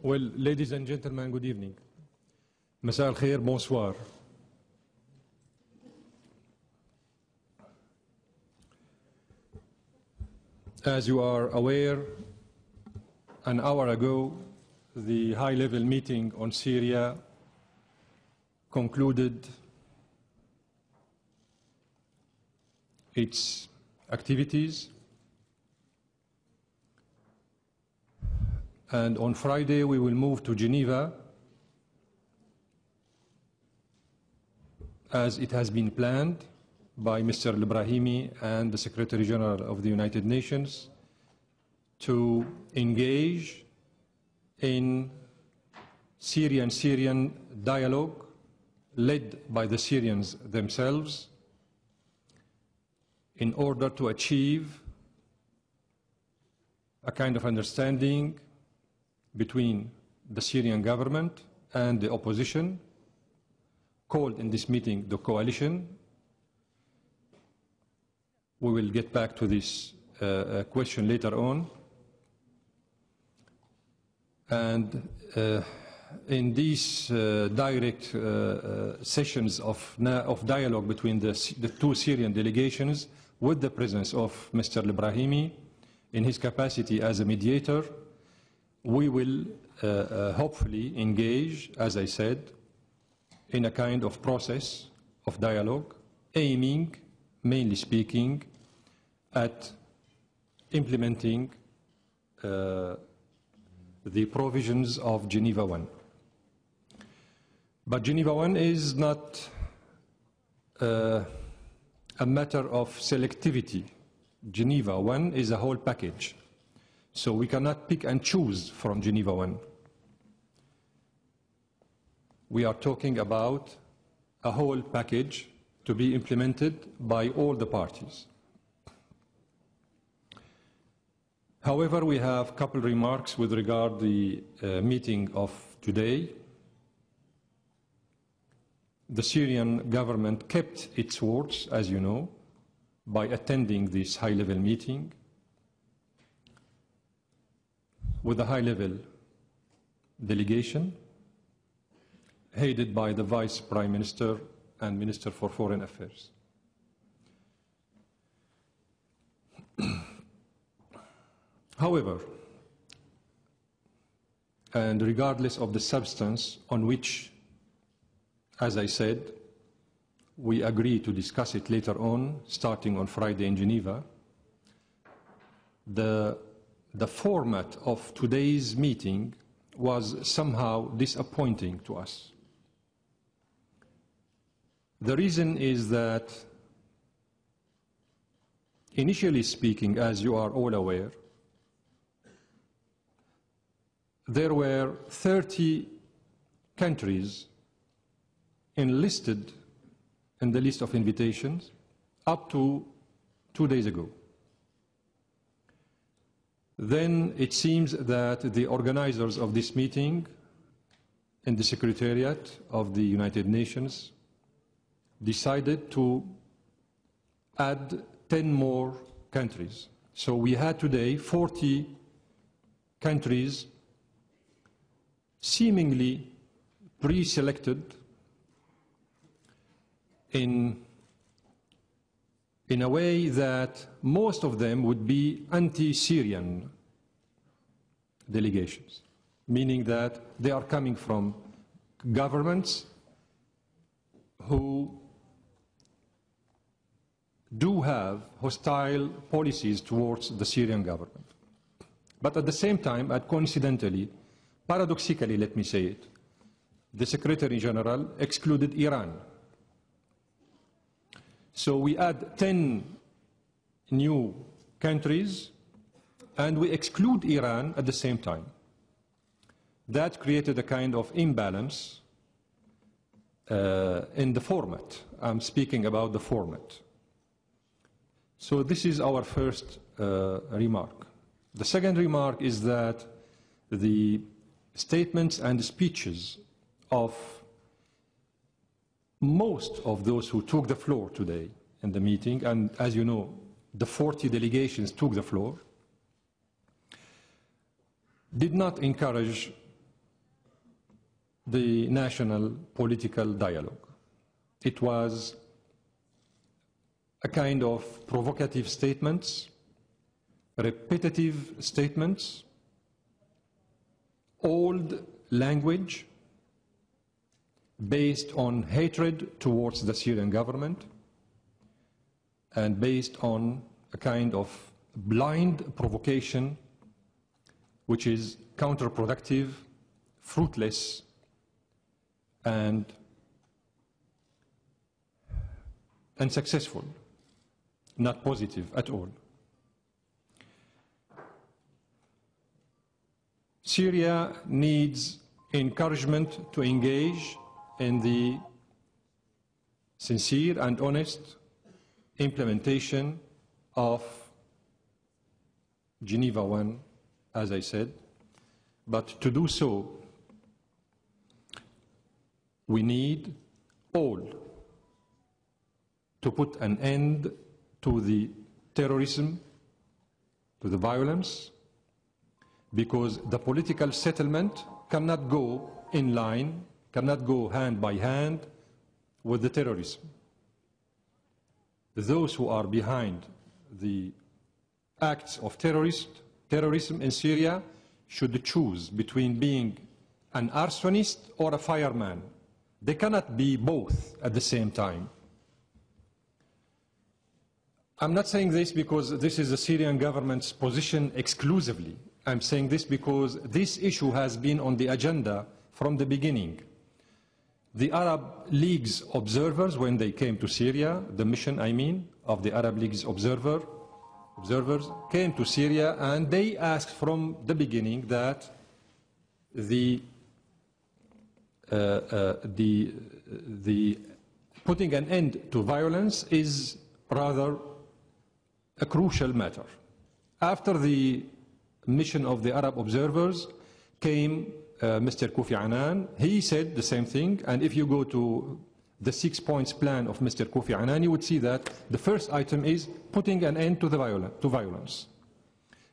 Well, ladies and gentlemen, good evening. Masa al-khair, bonsoir. As you are aware, an hour ago, the high-level meeting on Syria concluded its activities, and on Friday we will move to Geneva as it has been planned by Mr. Ibrahimi and the Secretary General of the United Nations to engage in Syrian dialogue led by the Syrians themselves in order to achieve a kind of understanding between the Syrian government and the opposition, called in this meeting the coalition. We will get back to this question later on. And in these direct sessions of dialogue between the two Syrian delegations, with the presence of Mr. Ibrahimi in his capacity as a mediator, we will hopefully engage, as I said, in a kind of process of dialogue, aiming, mainly speaking, at implementing the provisions of Geneva I. But Geneva I is not a matter of selectivity. Geneva I is a whole package. So we cannot pick and choose from Geneva I. We are talking about a whole package to be implemented by all the parties. However, we have a couple remarks with regard to the meeting of today. The Syrian government kept its words, as you know, by attending this high-level meeting with a high-level delegation headed by the Vice Prime Minister and Minister for Foreign Affairs. However, and regardless of the substance on which, as I said, we agree to discuss it later on, starting on Friday in Geneva, the format of today's meeting was somehow disappointing to us. The reason is that, initially speaking, as you are all aware, there were 30 countries enlisted in the list of invitations up to 2 days ago. Then it seems that the organizers of this meeting in the Secretariat of the United Nations decided to add 10 more countries. So we had today 40 countries seemingly pre-selected in a way that most of them would be anti-Syrian delegations, meaning that they are coming from governments who do have hostile policies towards the Syrian government. But at the same time, and coincidentally, paradoxically, let me say it, the Secretary General excluded Iran. So we add 10 new countries and we exclude Iran at the same time. That created a kind of imbalance in the format. I'm speaking about the format. So this is our first remark. The second remark is that the statements and speeches of most of those who took the floor today in the meeting, and as you know, the 40 delegations took the floor, did not encourage the national political dialogue. It was a kind of provocative statements, repetitive statements, old language based on hatred towards the Syrian government and based on a kind of blind provocation which is counterproductive, fruitless, and unsuccessful, not positive at all. Syria needs encouragement to engage in the sincere and honest implementation of Geneva I, as I said, but to do so, we need all to put an end to the terrorism, to the violence, because the political settlement cannot go in line, cannot go hand by hand with the terrorism. Those who are behind the acts of terrorism in Syria should choose between being an arsonist or a fireman. They cannot be both at the same time. I'm not saying this because this is the Syrian government's position exclusively. I'm saying this because this issue has been on the agenda from the beginning. The Arab League's observers, when they came to Syria, the mission, I mean, of the Arab League's observers, came to Syria and they asked from the beginning that the putting an end to violence is rather a crucial matter. After the mission of the Arab observers came Mr. Kofi Annan. He said the same thing, and if you go to the 6 points plan of Mr. Kofi Annan, you would see that the first item is putting an end to violence.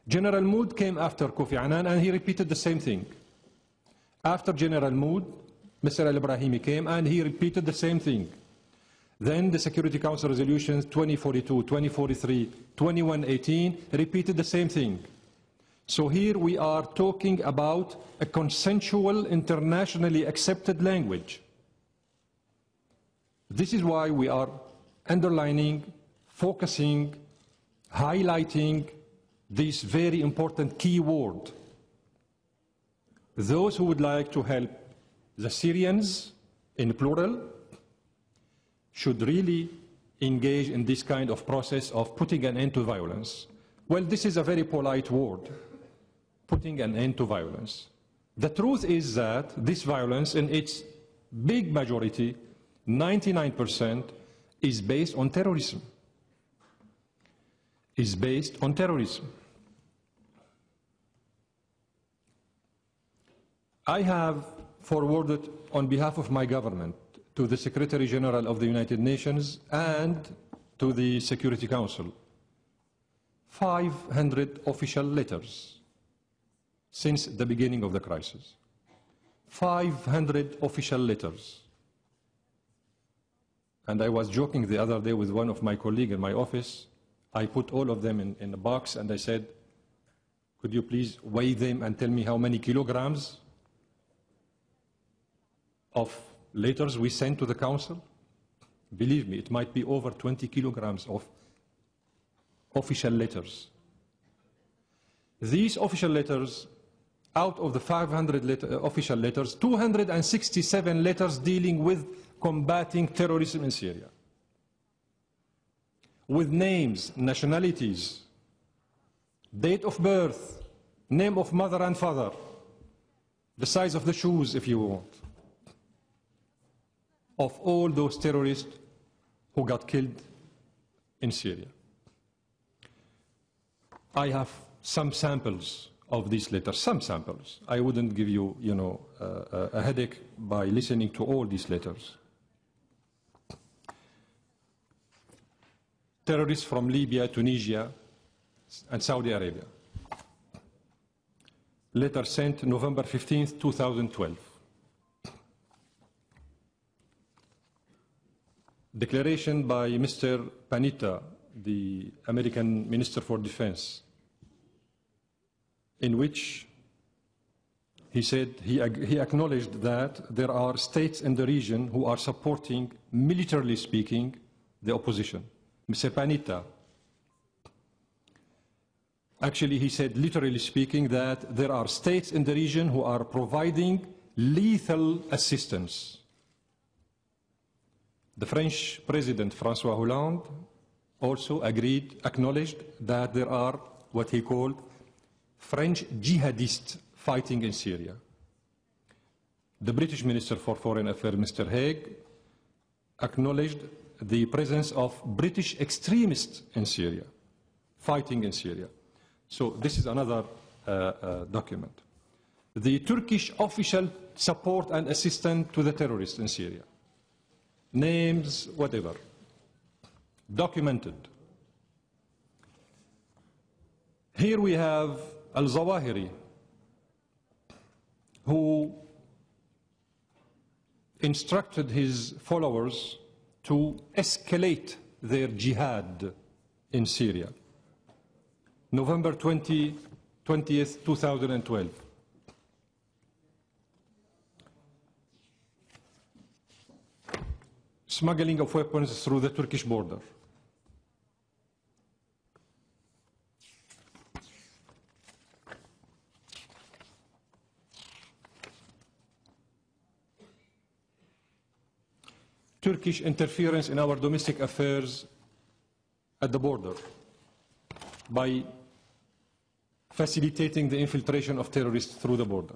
General Mood came after Kofi Annan and he repeated the same thing. After General Mood, Mr. Al-Ibrahimi came and he repeated the same thing. Then the Security Council resolutions 2042, 2043, 2118 repeated the same thing. So here we are talking about a consensual, internationally accepted language. This is why we are underlining, focusing, highlighting this very important key word. Those who would like to help the Syrians, in plural, should really engage in this kind of process of putting an end to violence. Well, this is a very polite word, putting an end to violence. The truth is that this violence, in its big majority, 99%, is based on terrorism. Is based on terrorism. I have forwarded on behalf of my government to the Secretary General of the United Nations and to the Security Council 500 official letters since the beginning of the crisis. 500 official letters. And I was joking the other day with one of my colleagues in my office. I put all of them in a box and I said, could you please weigh them and tell me how many kilograms of letters we sent to the Council? Believe me, it might be over 20 kilograms of official letters. These official letters, out of the 500 official letters, 267 letters dealing with combating terrorism in Syria. With names, nationalities, date of birth, name of mother and father, the size of the shoes if you want, of all those terrorists who got killed in Syria. I have some samples of these letters, some samples. I wouldn't give you, a headache by listening to all these letters. Terrorists from Libya, Tunisia, and Saudi Arabia. Letter sent November 15th, 2012. declaration by Mr. Panetta, the American Minister for Defense, in which he said he acknowledged that there are states in the region who are supporting, militarily speaking, the opposition. Mr. Panetta, actually he said, literally speaking, that there are states in the region who are providing lethal assistance. The French President, François Hollande, also acknowledged that there are what he called French jihadists fighting in Syria. The British Minister for Foreign Affairs, Mr. Hague, acknowledged the presence of British extremists in Syria, fighting in Syria. So this is another document. The Turkish official support and assistance to the terrorists in Syria. Names, whatever. Documented. Here we have Al-Zawahiri, who instructed his followers to escalate their jihad in Syria. November 20th, 2012. Smuggling of weapons through the Turkish border. Turkish interference in our domestic affairs at the border by facilitating the infiltration of terrorists through the border.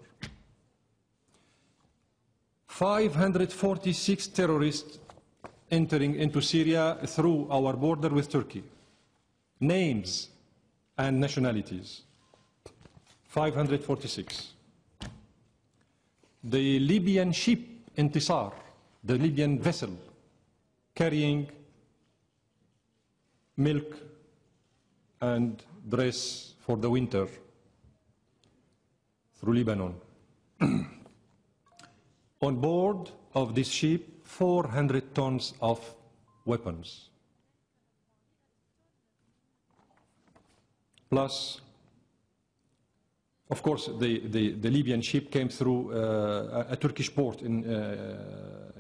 546 terrorists entering into Syria through our border with Turkey. Names and nationalities. 546. The Libyan ship Intisar, the Libyan vessel carrying milk and dress for the winter through Lebanon. On board of this ship, 400 tons of weapons. Plus, of course, the Libyan ship came through a Turkish port in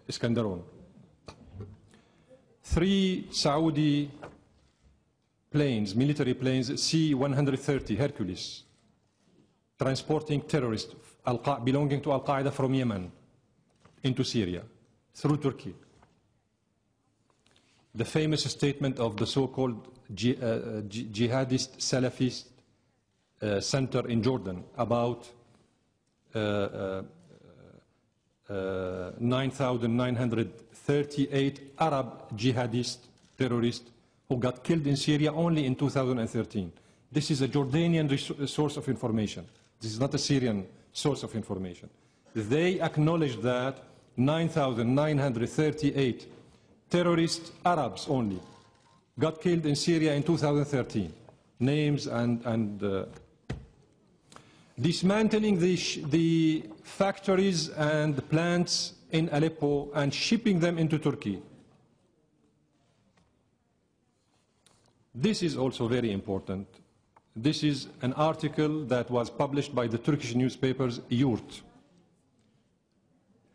Iskenderun. 3 Saudi planes, military planes, C-130 Hercules, transporting terrorists belonging to Al-Qaeda from Yemen into Syria through Turkey. The famous statement of the so-called jihadist Salafist center in Jordan about 9,938 Arab jihadist terrorists who got killed in Syria only in 2013. This is a Jordanian source of information. This is not a Syrian source of information. They acknowledge that 9,938 terrorist Arabs only got killed in Syria in 2013. Names and dismantling the factories and the plants in Aleppo and shipping them into Turkey. This is also very important. This is an article that was published by the Turkish newspapers Yurt,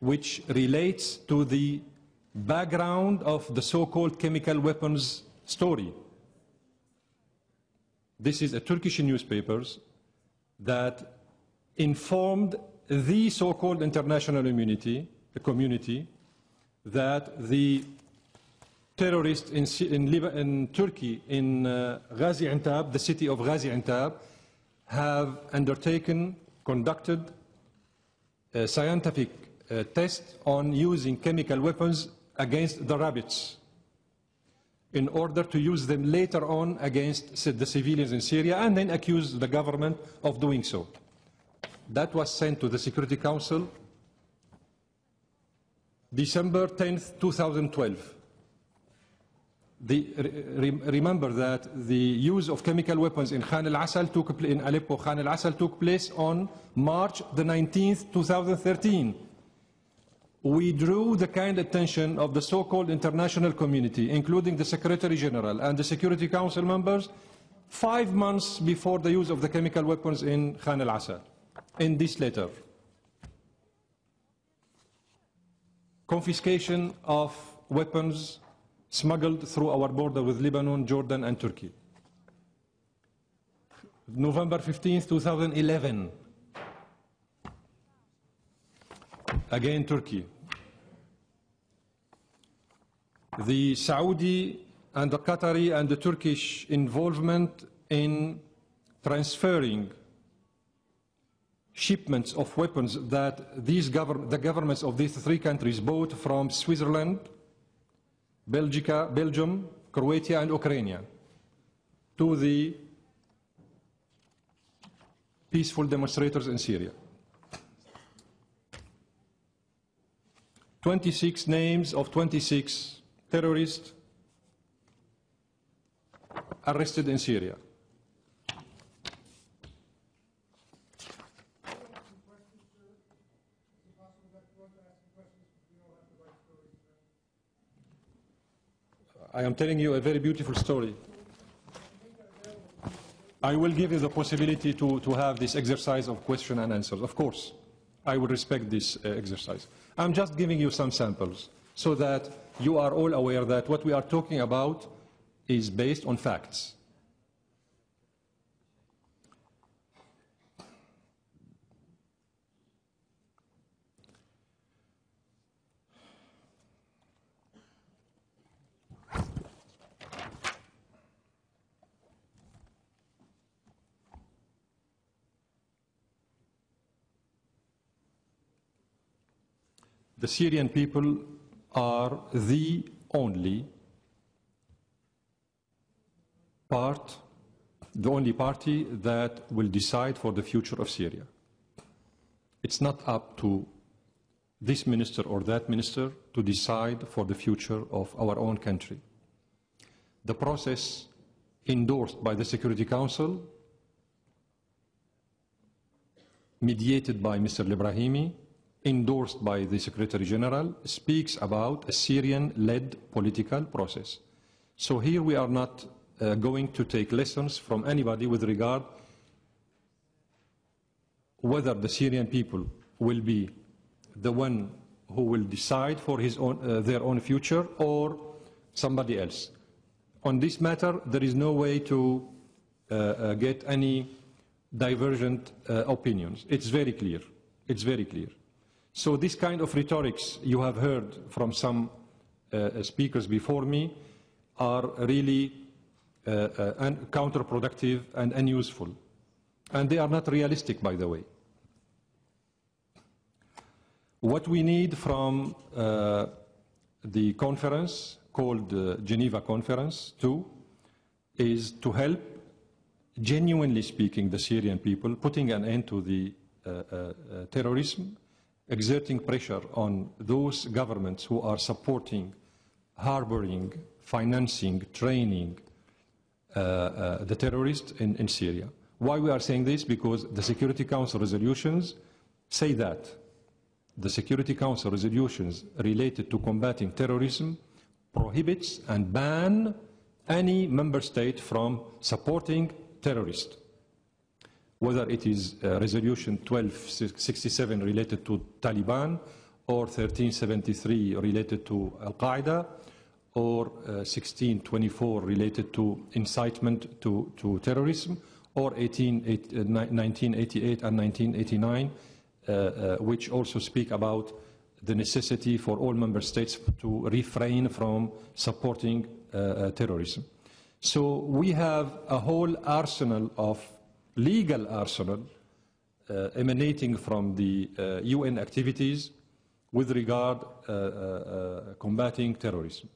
which relates to the background of the so-called chemical weapons story. This is a Turkish newspapers that informed the so-called international community, that the terrorists in Turkey, in Ghazi Antab, the city of Ghazi Antab, have conducted a scientific test on using chemical weapons against the rabbits in order to use them later on against the civilians in Syria and then accuse the government of doing so. That was sent to the Security Council December 10th, 2012. Remember that the use of chemical weapons in Khan al-Asal in Aleppo, Khan al-Asal took place on March the 19th, 2013. we drew the kind attention of the so-called international community, including the Secretary General and the Security Council members, 5 months before the use of the chemical weapons in Khan al-Assad. In this letter, confiscation of weapons smuggled through our border with Lebanon, Jordan, and Turkey. November 15, 2011, again Turkey. The Saudi and the Qatari and the Turkish involvement in transferring shipments of weapons that the governments of these 3 countries bought from Switzerland, Belgium, Croatia, and Ukraine to the peaceful demonstrators in Syria. 26 names of 26 terrorists arrested in Syria. I am telling you a very beautiful story. I will give you the possibility to have this exercise of question and answers. Of course, I will respect this exercise. I'm just giving you some samples so that you are all aware that what we are talking about is based on facts. The Syrian people are the only party that will decide for the future of Syria. It's not up to this minister or that minister to decide for the future of our own country. The process endorsed by the Security Council, mediated by Mr. Ibrahimi, endorsed by the Secretary General, speaks about a Syrian-led political process. So here we are not going to take lessons from anybody with regard whether the Syrian people will be the one who will decide for their own future or somebody else. On this matter, there is no way to get any divergent opinions. It's very clear. It's very clear. So this kind of rhetorics you have heard from some speakers before me are really counterproductive and unuseful. And they are not realistic, by the way. What we need from the conference called Geneva Conference 2 is to help, genuinely speaking, the Syrian people, putting an end to the terrorism, exerting pressure on those governments who are supporting, harboring, financing, training the terrorists in Syria. Why we are saying this? Because the Security Council resolutions say that. The Security Council resolutions related to combating terrorism prohibits and ban any member state from supporting terrorists. Whether it is Resolution 1267 related to Taliban, or 1373 related to Al-Qaeda, or 1624 related to incitement to terrorism, or 1988 and 1989, which also speak about the necessity for all member states to refrain from supporting terrorism. So we have a whole arsenal of legal arsenal emanating from the UN activities with regard combating terrorism.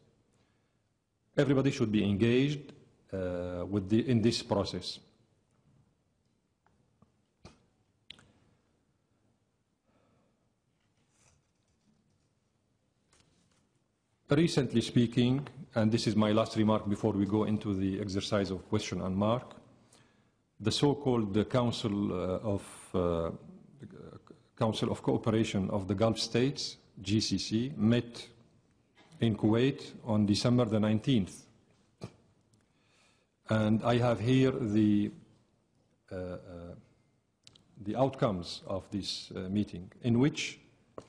Everybody should be engaged in this process. Recently speaking, and this is my last remark before we go into the exercise of question and mark, the so-called Council of Cooperation of the Gulf States, GCC met in Kuwait on December the 19th. And I have here the outcomes of this meeting, in which,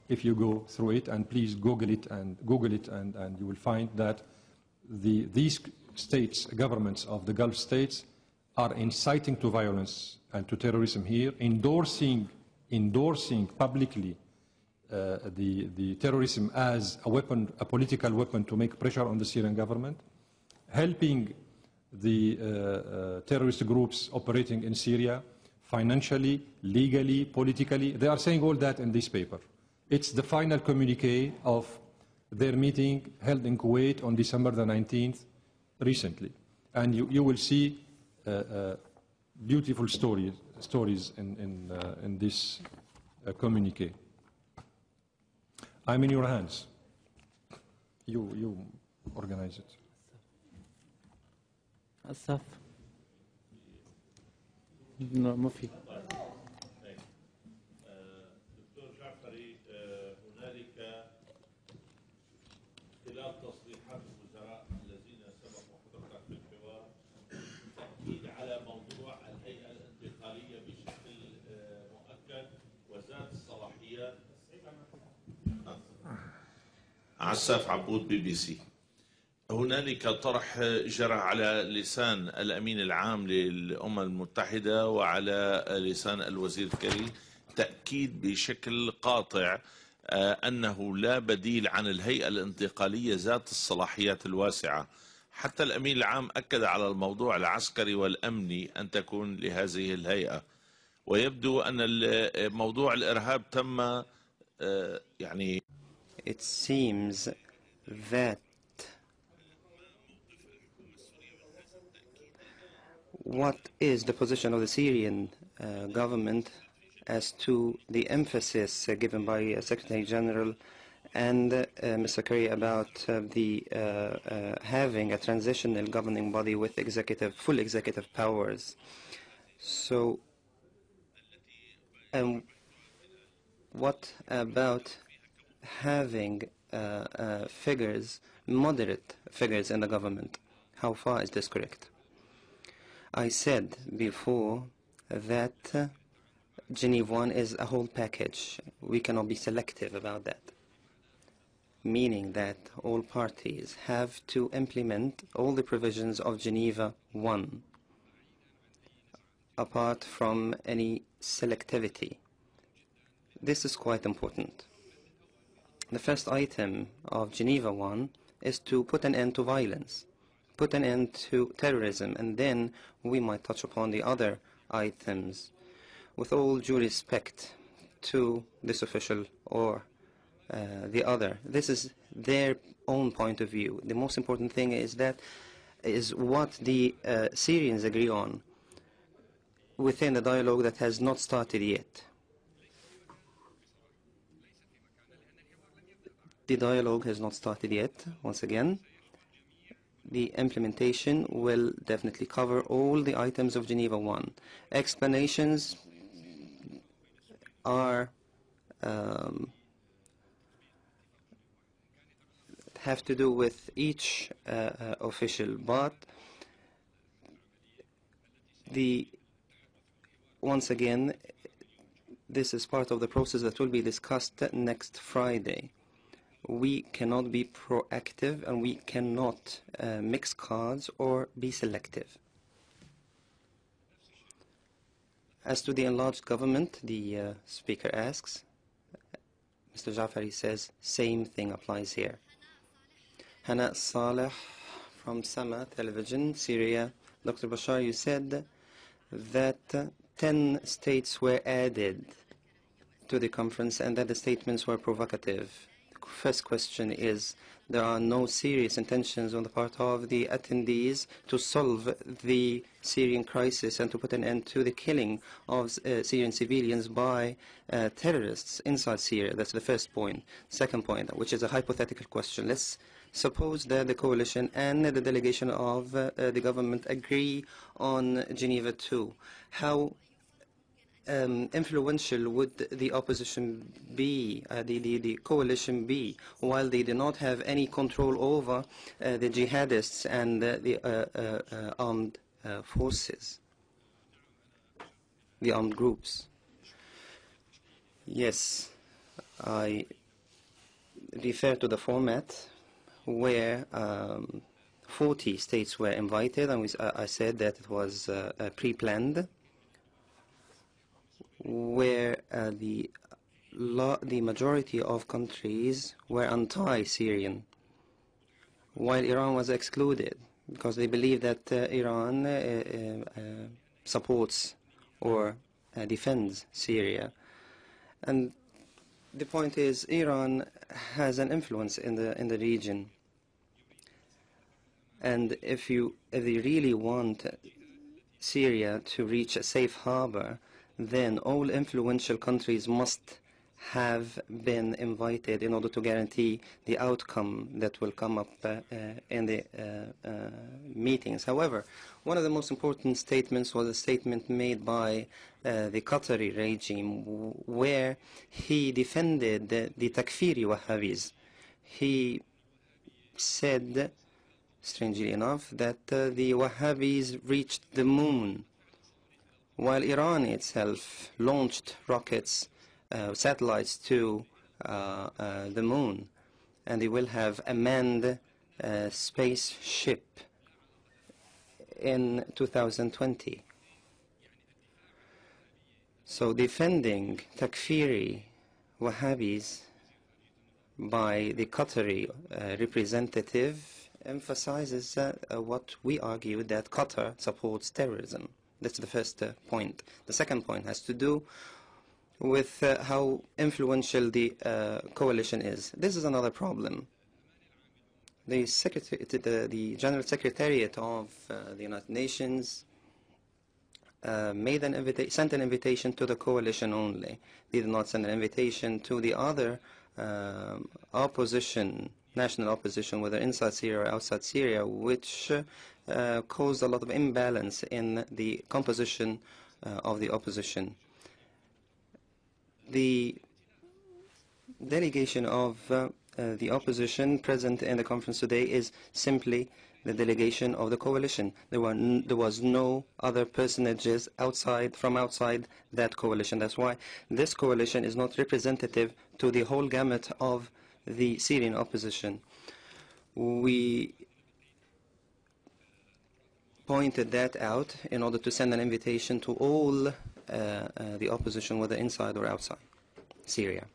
if you go through it, and please Google it, and you will find that these states, governments of the Gulf states, are inciting to violence and to terrorism here, endorsing publicly the terrorism as a weapon, a political weapon to make pressure on the Syrian government, helping the terrorist groups operating in Syria financially, legally, politically. They are saying all that in this paper. It's the final communique of their meeting held in Kuwait on December the 19th recently. And you will see beautiful stories in this communique. I'm in your hands. You organize it. الصف لا ما في دكتور جعفري، هنالك خلال تصريحات الوزراء الذين سبقوا حضرتك في الحوار تأكيد على موضوع الهيئة الانتقالية بشكل مؤكد وذات الصلاحيات. عساف عبود BBC. هنالك طرح جرى على لسان الأمين العام للأمم المتحدة وعلى لسان الوزير كريم تأكيد بشكل قاطع أنه لا بديل عن الهيئة الانتقالية ذات الصلاحيات الواسعة. حتى الأمين العام أكد على الموضوع العسكري والأمني أن تكون لهذه الهيئة، ويبدو أن موضوع الإرهاب تم يعني. It seems that what is the position of the Syrian government as to the emphasis given by Secretary General and Mr. Kerry about having a transitional governing body with full executive powers. So, what about having moderate figures in the government? How far is this correct? I said before that Geneva 1 is a whole package. We cannot be selective about that, meaning that all parties have to implement all the provisions of Geneva 1 apart from any selectivity. This is quite important. The first item of Geneva 1 is to put an end to violence, put an end to terrorism, and then we might touch upon the other items with all due respect to this official or the other. This is their own point of view. The most important thing is what the Syrians agree on within the dialogue that has not started yet. The dialogue has not started yet, once again. The implementation will definitely cover all the items of Geneva 1. Explanations are have to do with each official, but once again, this is part of the process that will be discussed next Friday. We cannot be proactive and we cannot mix cards or be selective. As to the enlarged government, the speaker asks, Mr. Jafari says, same thing applies here. Hana Saleh from Sama Television, Syria. Dr. Bashar, you said that 10 states were added to the conference and that the statements were provocative. First question is, there are no serious intentions on the part of the attendees to solve the Syrian crisis and to put an end to the killing of Syrian civilians by terrorists inside Syria. That's the first point. Second point, which is a hypothetical question. Let's suppose that the coalition and the delegation of the government agree on Geneva 2. How influential would the opposition be, the coalition be, while they do not have any control over the jihadists and the armed forces, the armed groups? Yes, I refer to the format where 40 states were invited, and I said that it was pre-planned, where the majority of countries were anti-Syrian, while Iran was excluded because they believe that Iran supports or defends Syria. And the point is, Iran has an influence in the region, and if they really want Syria to reach a safe harbor, then all influential countries must have been invited in order to guarantee the outcome that will come up in the meetings. However, one of the most important statements was a statement made by the Qatari regime, where he defended the Takfiri Wahhabis. He said, strangely enough, that the Wahhabis reached the moon, while Iran itself launched rockets, satellites to the moon, and they will have a manned spaceship in 2020. So defending Takfiri Wahhabis by the Qatari representative emphasizes what we argue, that Qatar supports terrorism. That's the first point. The second point has to do with how influential the coalition is. This is another problem. The General Secretariat of the United Nations sent an invitation to the coalition only. They did not send an invitation to the other opposition, national opposition, whether inside Syria or outside Syria, which caused a lot of imbalance in the composition of the opposition. The delegation of the opposition present in the conference today is simply the delegation of the coalition. There was no other personages from outside that coalition. That's why this coalition is not representative to the whole gamut of the Syrian opposition. We pointed that out in order to send an invitation to all the opposition, whether inside or outside Syria.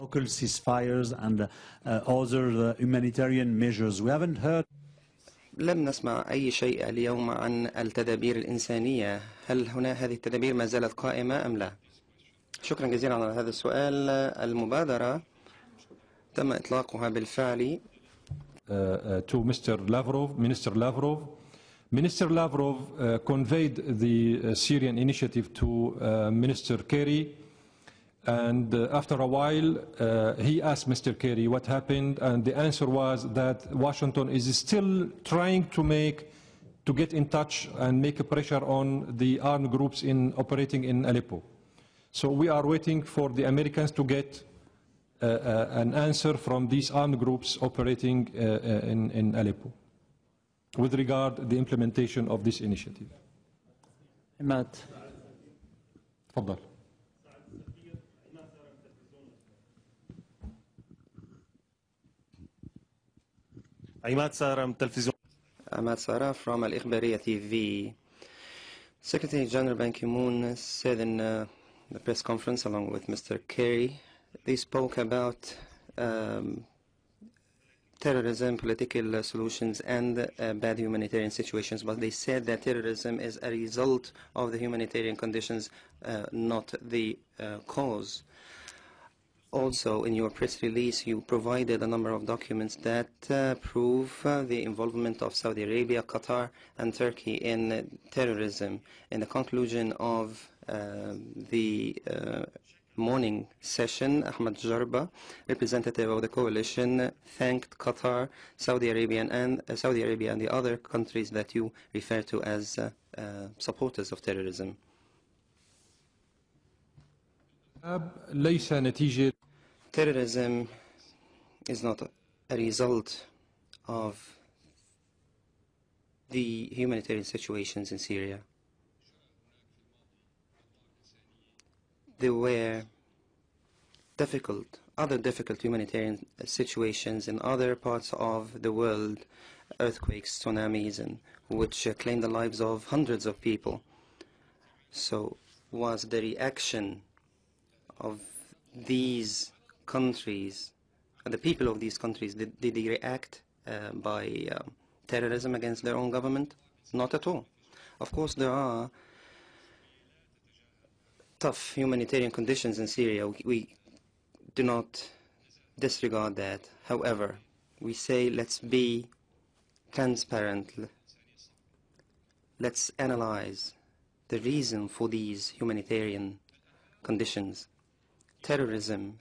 Local ceasefires and other humanitarian measures. We haven't heard. لم نسمع أي شيء اليوم عن التدابير الإنسانية. هل هنا هذه التدابير ما زالت قائمة أم لا؟ شكرا جزيلا على هذا السؤال. المبادرة تم إطلاقها بالفعل. To Mr. Lavrov, Minister Lavrov. Minister Lavrov conveyed the Syrian initiative to Minister Kerry, and after a while he asked Mr. Kerry what happened, and the answer was that Washington is still trying to get in touch and make a pressure on the armed groups operating in Aleppo. So we are waiting for the Americans to get an answer from these armed groups operating in Aleppo with regard to the implementation of this initiative. Matt. تفضل. عماد سارة من التلفزيون. عماد سارة from الإخبارية TV. Secretary General Ban Ki-moon said in the press conference along with Mr. Kerry, they spoke about terrorism, political solutions, and bad humanitarian situations, but they said that terrorism is a result of the humanitarian conditions, not the cause. Also, in your press release, you provided a number of documents that prove the involvement of Saudi Arabia, Qatar, and Turkey in terrorism. In the conclusion of the morning session, Ahmed Jarba, representative of the coalition, thanked Qatar, Saudi Arabia, and the other countries that you refer to as supporters of terrorism. ليس نتيجة Terrorism is not a result of the humanitarian situations in Syria. There were other difficult humanitarian situations in other parts of the world, earthquakes, tsunamis, and which claimed the lives of hundreds of people. So was the reaction of these countries, the people of these countries, did they react by terrorism against their own government? Not at all. Of course, there are tough humanitarian conditions in Syria. We do not disregard that. However, we say let's be transparent. Let's analyze the reason for these humanitarian conditions. Terrorism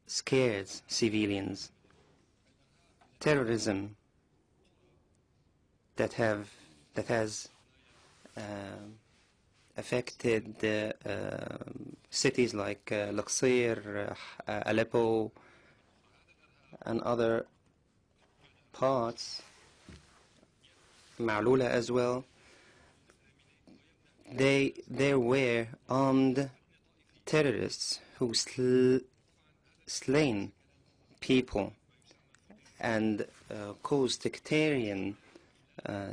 scares civilians. Terrorism that has affected cities like Luqsir, Aleppo, and other parts, Ma'lula as well. There were armed terrorists who slain people and caused sectarian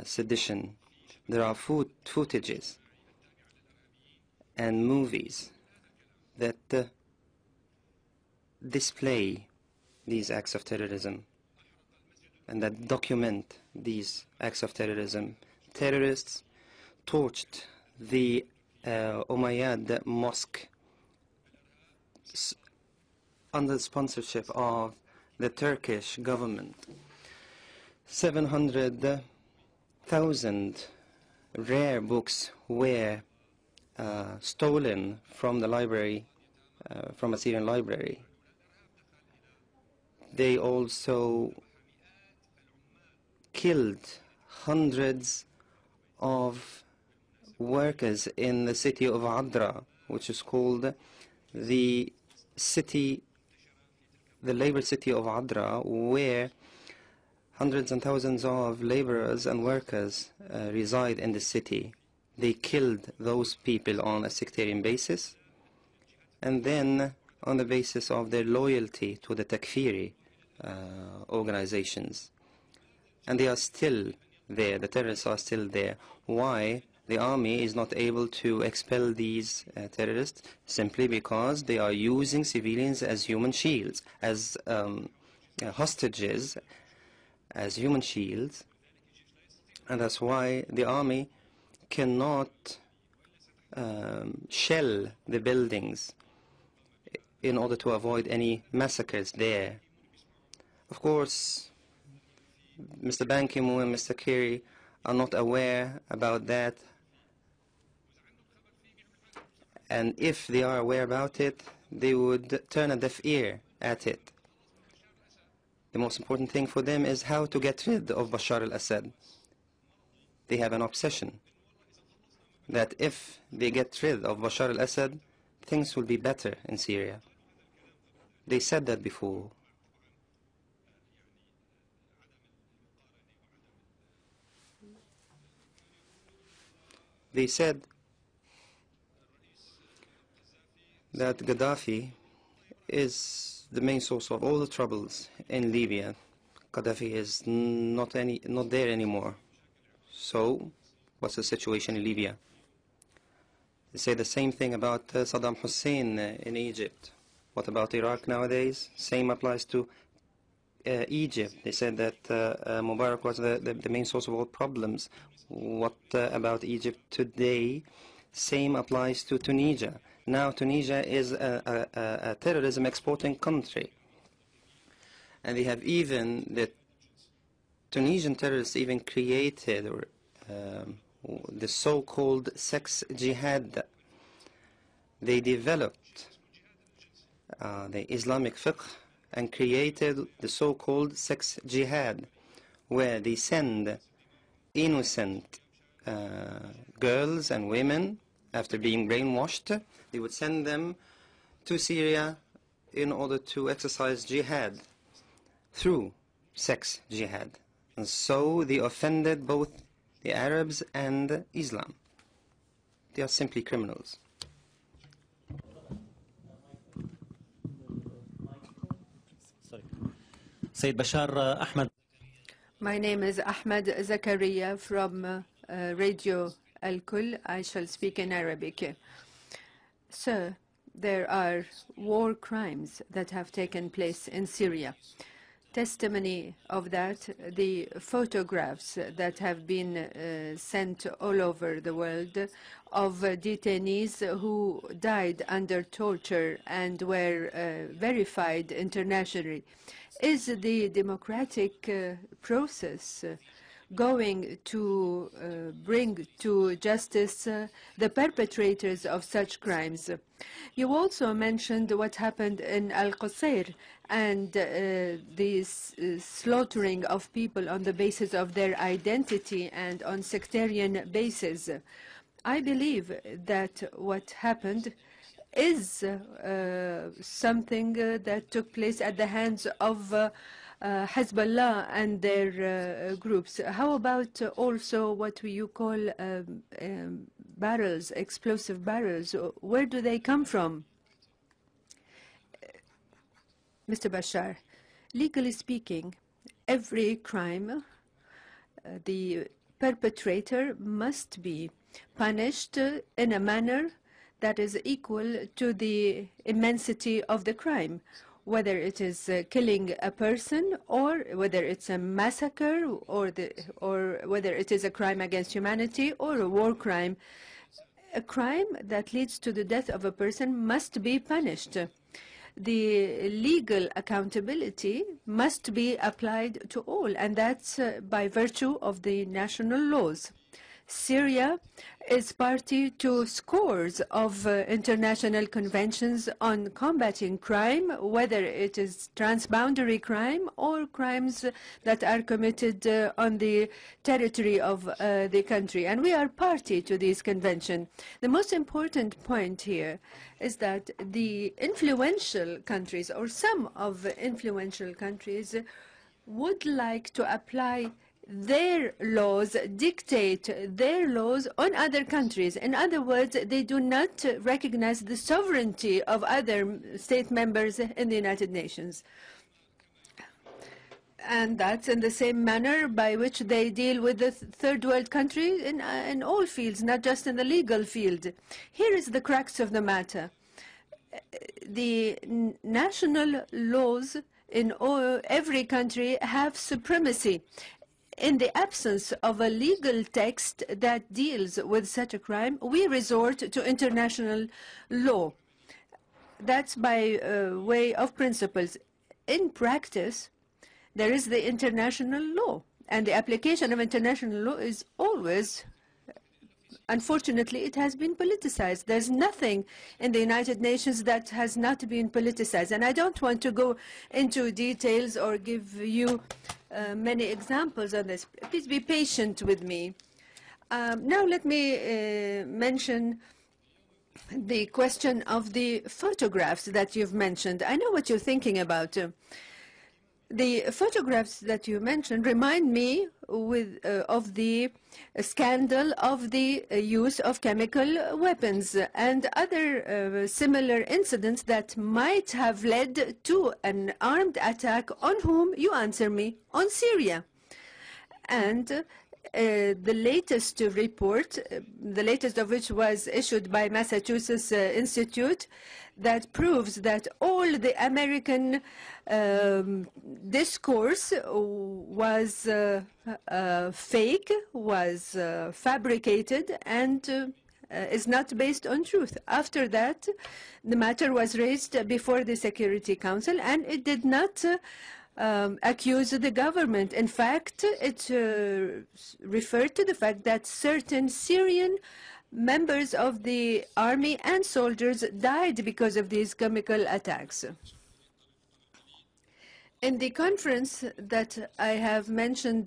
sedition. There are footages and movies that display these acts of terrorism and that document these acts of terrorism. Terrorists torched the Umayyad mosque under the sponsorship of the Turkish government. 700,000 rare books were stolen from the library, from a Syrian library. They also killed hundreds of workers in the city of Adra, which is called the labor city of Adra, where hundreds and thousands of laborers and workers reside in the city. They killed those people on a sectarian basis, and then on the basis of their loyalty to the Takfiri organizations. And they are still there, the terrorists are still there. Why? The army is not able to expel these terrorists simply because they are using civilians as human shields, as hostages, as human shields. And that's why the army cannot shell the buildings in order to avoid any massacres there. Of course, Mr. Ban Ki-moon and Mr. Kerry are not aware about that. And if they are aware about it, they would turn a deaf ear at it. The most important thing for them is how to get rid of Bashar al-Assad. They have an obsession that if they get rid of Bashar al-Assad, things will be better in Syria. They said that before. They said that Gaddafi is the main source of all the troubles in Libya. Gaddafi is not there anymore. So, what's the situation in Libya? They say the same thing about Saddam Hussein in Egypt. What about Iraq nowadays? Same applies to Egypt. They said that Mubarak was the main source of all problems. What about Egypt today? Same applies to Tunisia. Now Tunisia is a terrorism exporting country. And they have the Tunisian terrorists even created the so-called sex jihad. They developed the Islamic fiqh and created the so-called sex jihad, where they send innocent girls and women, after being brainwashed, they would send them to Syria in order to exercise jihad through sex jihad. And so they offended both the Arabs and Islam. They are simply criminals. Sayyid Bashar Ahmed. My name is Ahmed Zakaria from Radio Al-Kul. I shall speak in Arabic. Sir, there are war crimes that have taken place in Syria. Testimony of that, the photographs that have been sent all over the world of detainees who died under torture and were verified internationally. Is the democratic process going to bring to justice the perpetrators of such crimes? You also mentioned what happened in Al-Qusayr and the slaughtering of people on the basis of their identity and on sectarian basis. I believe that what happened is something that took place at the hands of Hezbollah and their groups. How about also what you call barrels, explosive barrels? Where do they come from? Mr. Bashar, legally speaking, every crime, the perpetrator must be punished in a manner that is equal to the immensity of the crime, whether it is killing a person or whether it's a massacre or whether it is a crime against humanity or a war crime. A crime that leads to the death of a person must be punished. The legal accountability must be applied to all, and that's by virtue of the national laws. Syria is party to scores of international conventions on combating crime, whether it is transboundary crime or crimes that are committed on the territory of the country. And we are party to these conventions. The most important point here is that the influential countries, or some of the influential countries, would like to apply their laws, dictate their laws on other countries. In other words, they do not recognize the sovereignty of other state members in the United Nations. And that's in the same manner by which they deal with the third world countries in all fields, not just in the legal field. Here is the crux of the matter. The national laws in every country have supremacy. In the absence of a legal text that deals with such a crime, we resort to international law. That's by way of principles. In practice, there is the international law, and the application of international law is always, unfortunately, it has been politicized. There's nothing in the United Nations that has not been politicized. And I don't want to go into details or give you many examples on this. Please be patient with me. Now let me mention the question of the photographs that you've mentioned. I know what you're thinking about. The photographs that you mentioned remind me of the scandal of the use of chemical weapons and other similar incidents that might have led to an armed attack on whom, you answer me, on Syria. And the latest report, the latest of which was issued by Massachusetts Institute, that proves that all the American discourse was fake, was fabricated, and is not based on truth. After that, the matter was raised before the Security Council, and it did not accuse the government. In fact, it referred to the fact that certain Syrian members of the army and soldiers died because of these chemical attacks. In the conference that I have mentioned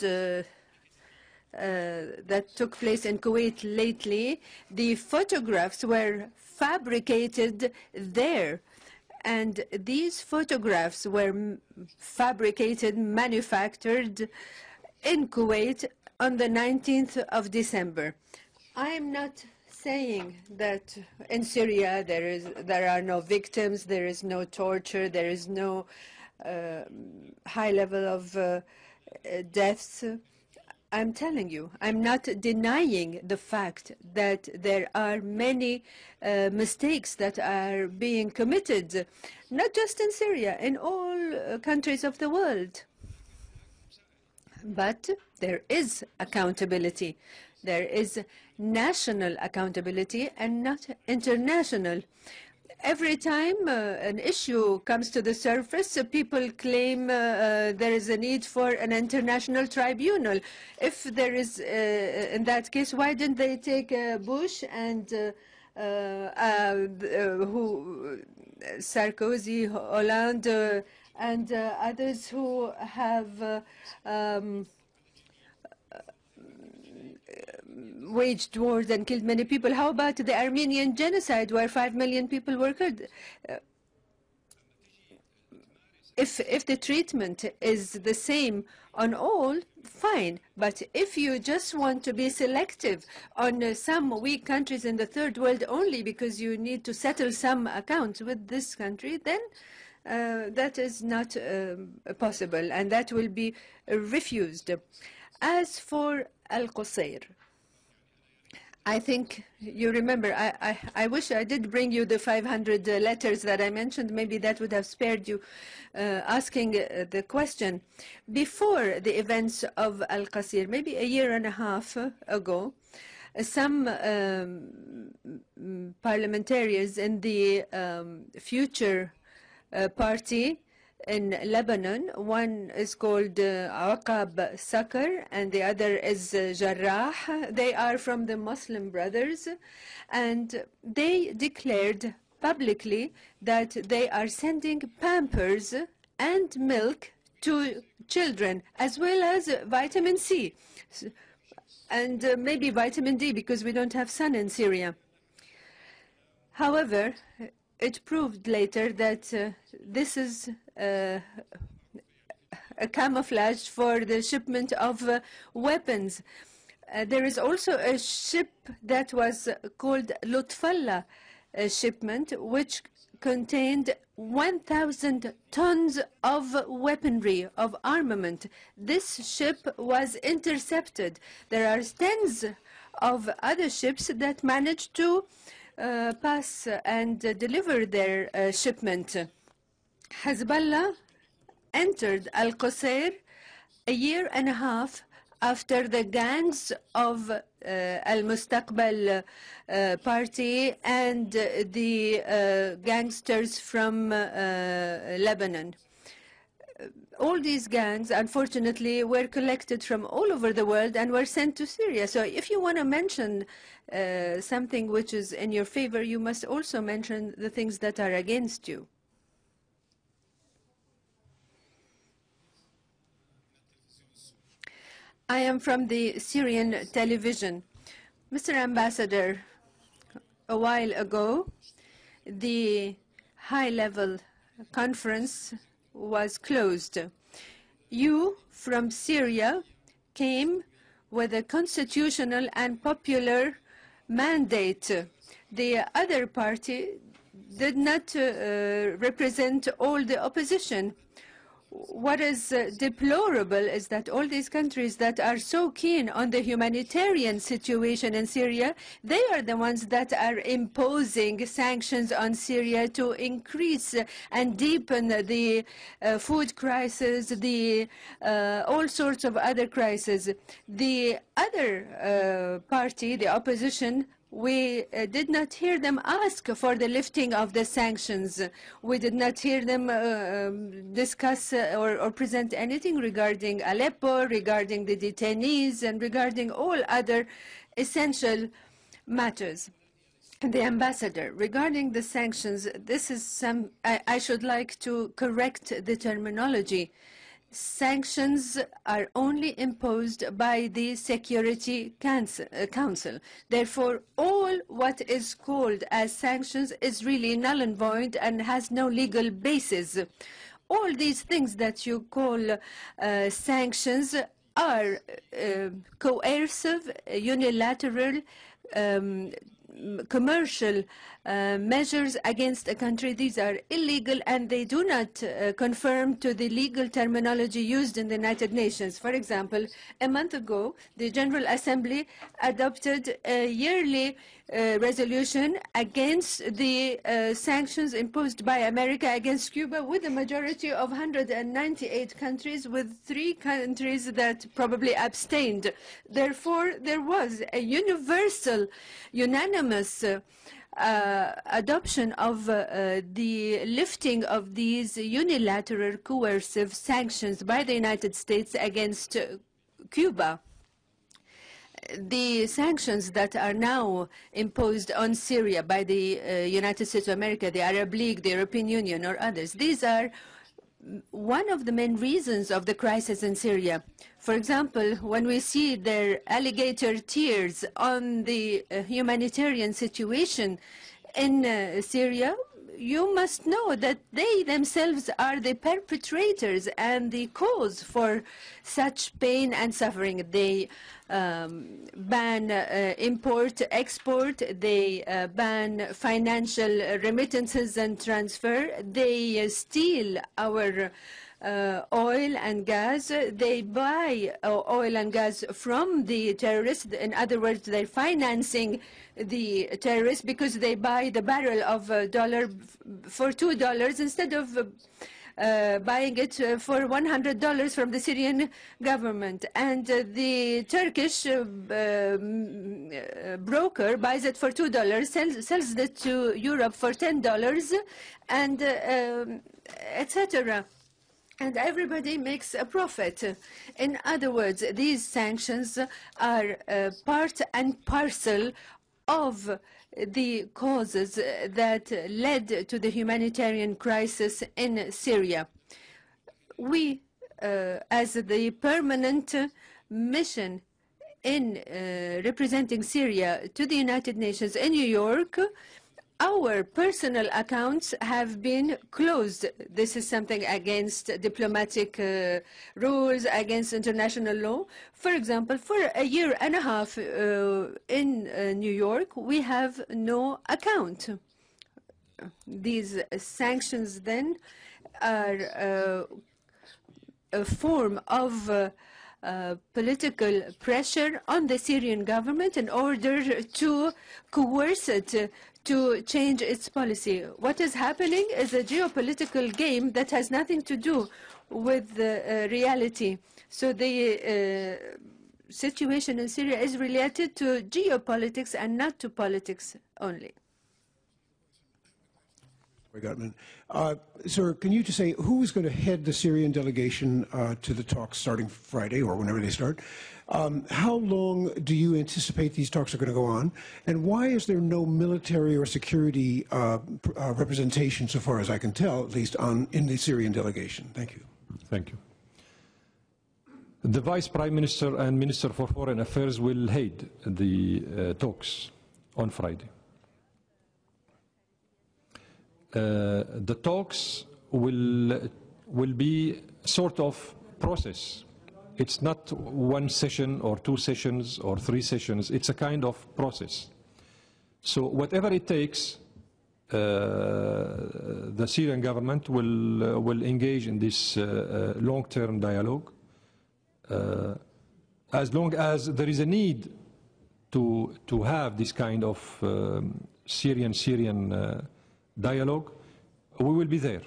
that took place in Kuwait lately, the photographs were fabricated there. And these photographs were fabricated, manufactured in Kuwait on the 19th of December. I am not saying that in Syria there are no victims, there is no torture, there is no high level of deaths. I'm telling you, I'm not denying the fact that there are many mistakes that are being committed, not just in Syria, in all countries of the world. But there is accountability. There is national accountability and not international. Every time an issue comes to the surface, people claim there is a need for an international tribunal. If there is, in that case, why didn't they take Bush and Sarkozy, Hollande, and others who have waged wars and killed many people? How about the Armenian genocide, where 5 million people were killed? If the treatment is the same on all, fine. But if you just want to be selective on some weak countries in the third world only because you need to settle some accounts with this country, then that is not possible, and that will be refused. As for Al-Qusayr, I think you remember, I wish I did bring you the 500 letters that I mentioned. Maybe that would have spared you asking the question. Before the events of Al-Qasir, maybe a year and a half ago, some parliamentarians in the Future Party in Lebanon, one is called Aqab Sakr and the other is Jarrah. They are from the Muslim Brothers, and they declared publicly that they are sending Pampers and milk to children, as well as vitamin C and maybe vitamin D, because we don't have sun in Syria. However, it proved later that this is a camouflage for the shipment of weapons. There is also a ship that was called Lutfallah shipment, which contained 1,000 tons of weaponry, of armament. This ship was intercepted. There are tens of other ships that managed to pass and deliver their shipment. Hezbollah entered Al-Qusayr a year and a half after the gangs of Al-Mustaqbal party and the gangsters from Lebanon. All these gangs, unfortunately, were collected from all over the world and were sent to Syria. So if you want to mention something which is in your favor, you must also mention the things that are against you. I am from the Syrian television. Mr. Ambassador, a while ago, the high-level conference was closed. You, from Syria, came with a constitutional and popular mandate. The other party did not represent all the opposition. What is deplorable is that all these countries that are so keen on the humanitarian situation in Syria, they are the ones that are imposing sanctions on Syria to increase and deepen the food crisis, the all sorts of other crises. The other party, the opposition, we did not hear them ask for the lifting of the sanctions. We did not hear them discuss or present anything regarding Aleppo, regarding the detainees, and regarding all other essential matters. The ambassador, regarding the sanctions, this is I should like to correct the terminology. Sanctions are are imposed by the Security Council. Therefore, all what is called as sanctions is really null and void and has no legal basis. All these things that you call sanctions are coercive, unilateral, commercial measures against a country. These are illegal and they do not conform to the legal terminology used in the United Nations. For example, a month ago, the General Assembly adopted a yearly resolution against the sanctions imposed by America against Cuba, with a majority of 198 countries, with 3 countries that probably abstained. Therefore, there was a universal, unanimous adoption of the lifting of these unilateral coercive sanctions by the United States against Cuba. The sanctions that are now imposed on Syria by the United States of America, the Arab League, the European Union, or others, these are one of the main reasons of the crisis in Syria. For example, when we see their alligator tears on the humanitarian situation in Syria, you must know that they themselves are the perpetrators and the cause for such pain and suffering. They ban import, export, they ban financial remittances and transfer, they steal our oil and gas, they buy oil and gas from the terrorists. In other words, they're financing the terrorists because they buy the barrel of dollar for $2 instead of buying it for $100 from the Syrian government. And the Turkish broker buys it for $2, sells it to Europe for $10, and etc. And everybody makes a profit. In other words, these sanctions are part and parcel of the causes that led to the humanitarian crisis in Syria. We, as the permanent mission in representing Syria to the United Nations in New York, our personal accounts have been closed. This is something against diplomatic rules, against international law. For example, for a year and a half in New York, we have no account. These sanctions then are a form of political pressure on the Syrian government in order to coerce it to change its policy. What is happening is a geopolitical game that has nothing to do with reality. So the situation in Syria is related to geopolitics and not to politics only. Sir, can you just say who is going to head the Syrian delegation to the talks starting Friday or whenever they start? How long do you anticipate these talks are going to go on? And why is there no military or security representation, so far as I can tell, at least in the Syrian delegation? Thank you. Thank you. The Vice Prime Minister and Minister for Foreign Affairs will head the talks on Friday. The talks will be sort of process. It's not one session or 2 sessions or 3 sessions. It's a kind of process. So whatever it takes, the Syrian government will engage in this long-term dialogue. As long as there is a need to have this kind of Syrian dialogue, we will be there.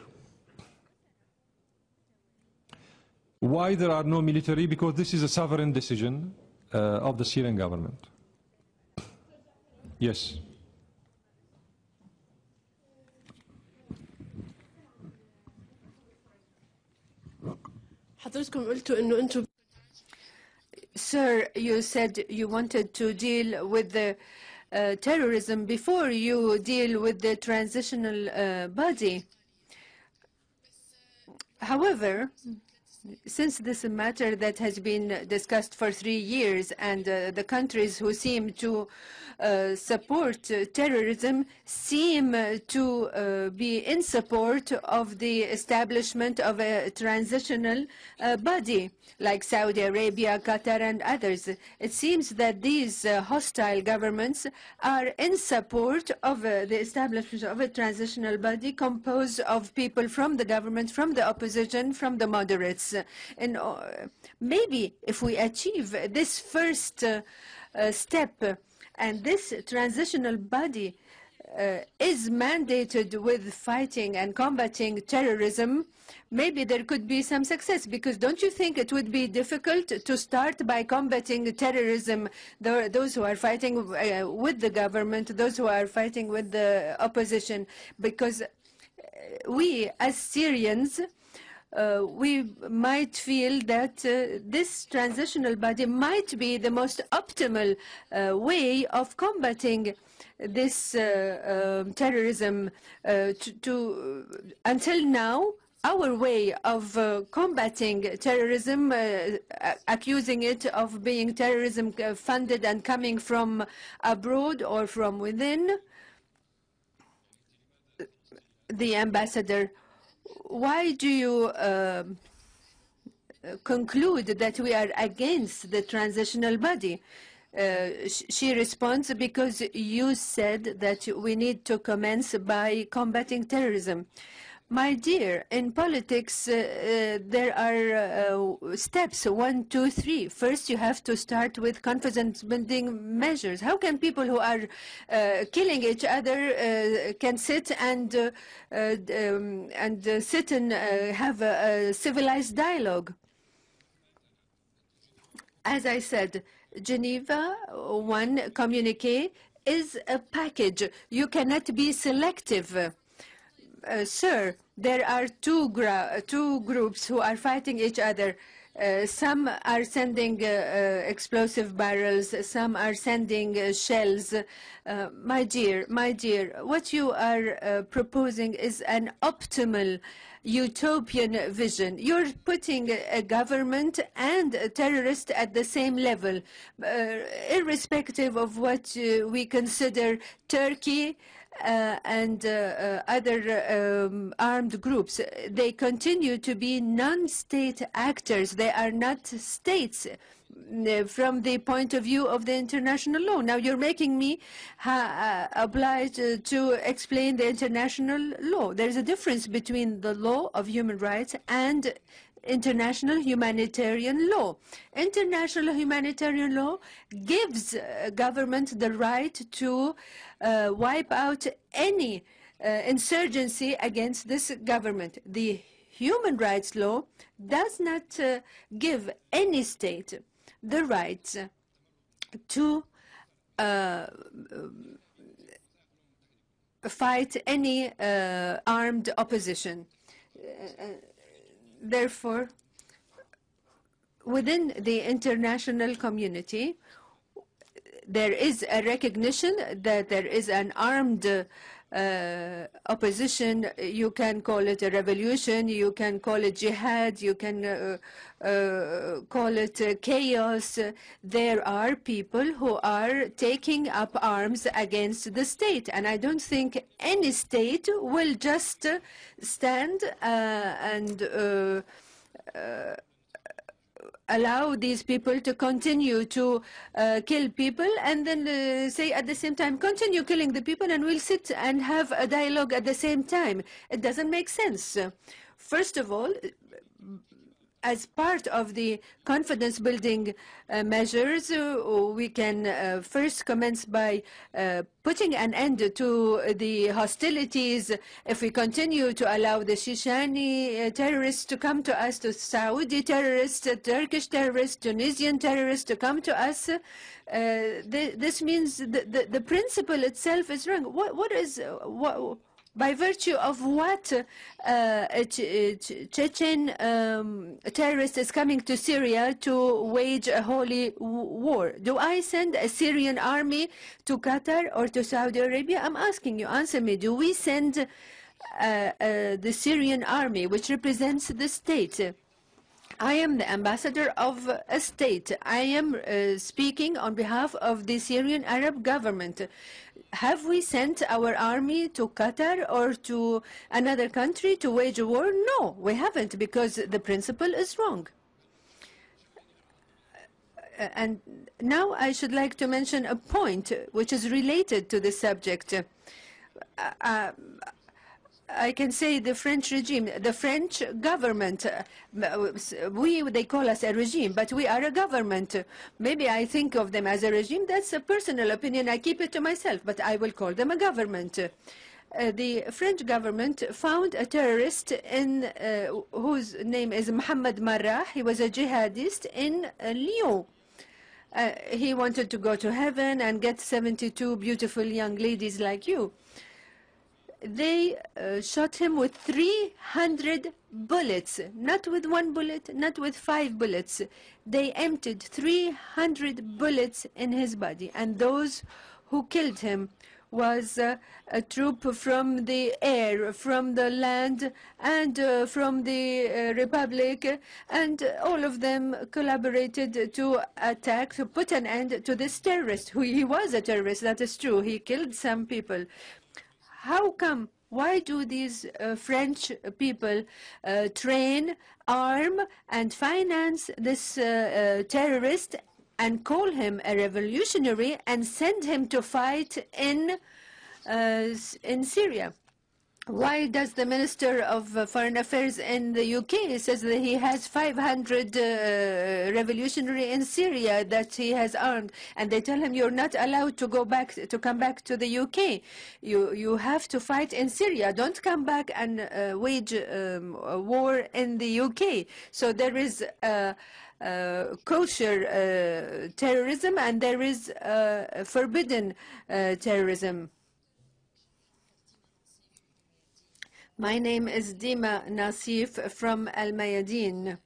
Why there are no military? Because this is a sovereign decision of the Syrian government. Yes. Sir, you said you wanted to deal with the terrorism before you deal with the transitional body. However, since this is a matter that has been discussed for 3 years, and the countries who seem to support terrorism seem to be in support of the establishment of a transitional body, like Saudi Arabia, Qatar, and others. It seems that these hostile governments are in support of the establishment of a transitional body composed of people from the government, from the opposition, from the moderates. And maybe if we achieve this first step, and this transitional body is mandated with fighting and combating terrorism, maybe there could be some success. Because don't you think it would be difficult to start by combating terrorism, those who are fighting with the government, those who are fighting with the opposition? Because we, as Syrians, we might feel that this transitional body might be the most optimal way of combating this terrorism. Until now, our way of combating terrorism, accusing it of being terrorism funded and coming from abroad or from within. The ambassador, why do you conclude that we are against the transitional body? She responds, because you said that we need to commence by combating terrorism. My dear, in politics, there are steps, 1, 2, 3. First, you have to start with confidence-building measures. How can people who are killing each other can sit and sit and have a civilized dialogue? As I said, Geneva 1 communique is a package. You cannot be selective. Sir, there are two groups who are fighting each other. Some are sending explosive barrels, some are sending shells. My dear, what you are proposing is an optimal utopian vision. You're putting a government and a terrorist at the same level, irrespective of what we consider Turkey and other armed groups. They continue to be non-state actors. They are not states from the point of view of the international law. Now you're making me obliged to explain the international law. There's a difference between the law of human rights and international humanitarian law. International humanitarian law gives government the right to wipe out any insurgency against this government. The human rights law does not give any state the right to fight any armed opposition. Therefore, within the international community, there is a recognition that there is an armed opposition. You can call it a revolution, you can call it jihad, you can call it chaos. There are people who are taking up arms against the state, and I don't think any state will just stand and allow these people to continue to kill people and then say at the same time, continue killing the people and we'll sit and have a dialogue at the same time. It doesn't make sense. First of all, as part of the confidence-building measures, we can first commence by putting an end to the hostilities. If we continue to allow the Shishani terrorists to come to us, to Saudi terrorists, Turkish terrorists, Tunisian terrorists to come to us, this means the principle itself is wrong. By virtue of what a Chechen terrorist is coming to Syria to wage a holy war? Do I send a Syrian army to Qatar or to Saudi Arabia? I'm asking you, answer me. Do we send the Syrian army, which represents the state? I am the ambassador of a state. I am speaking on behalf of the Syrian Arab government. Have we sent our army to Qatar or to another country to wage a war? No, we haven't, because the principle is wrong. And now I should like to mention a point which is related to the subject. I can say the French regime, the French government, they call us a regime, but we are a government. Maybe I think of them as a regime. That's a personal opinion. I keep it to myself, but I will call them a government. The French government found a terrorist whose name is Mohamed Marrah. He was a jihadist in Lyon. He wanted to go to heaven and get 72 beautiful young ladies like you. They shot him with 300 bullets, not with one bullet, not with 5 bullets. They emptied 300 bullets in his body, and those who killed him was a troop from the air, from the land, and from the Republic, and all of them collaborated to attack, to put an end to this terrorist. He was a terrorist, that is true. He killed some people. How come? Why do these French people train, arm, and finance this terrorist and call him a revolutionary and send him to fight in Syria? Why does the Minister of Foreign Affairs in the UK says that he has 500 revolutionary in Syria that he has armed, and they tell him you're not allowed to come back to the UK. You have to fight in Syria. Don't come back and wage a war in the UK. So there is kosher terrorism and there is forbidden terrorism. My name is Dima Nasif from Al Mayadeen.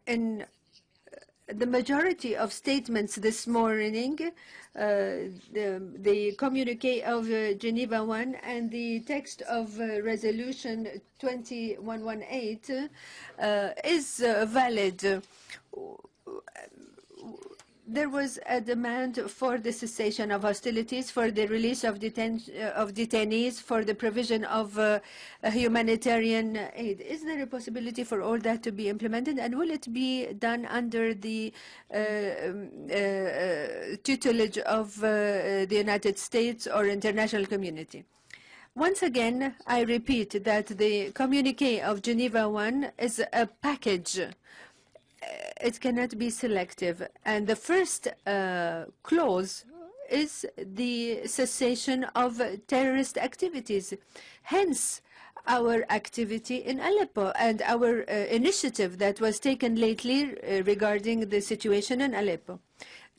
In the majority of statements this morning, the communique of Geneva 1 and the text of Resolution 2118 is valid. There was a demand for the cessation of hostilities, for the release of detainees, for the provision of humanitarian aid. Is there a possibility for all that to be implemented, and will it be done under the tutelage of the United States or international community? Once again, I repeat that the communique of Geneva 1 is a package. It cannot be selective. And the first clause is the cessation of terrorist activities. Hence, our activity in Aleppo and our initiative that was taken lately regarding the situation in Aleppo.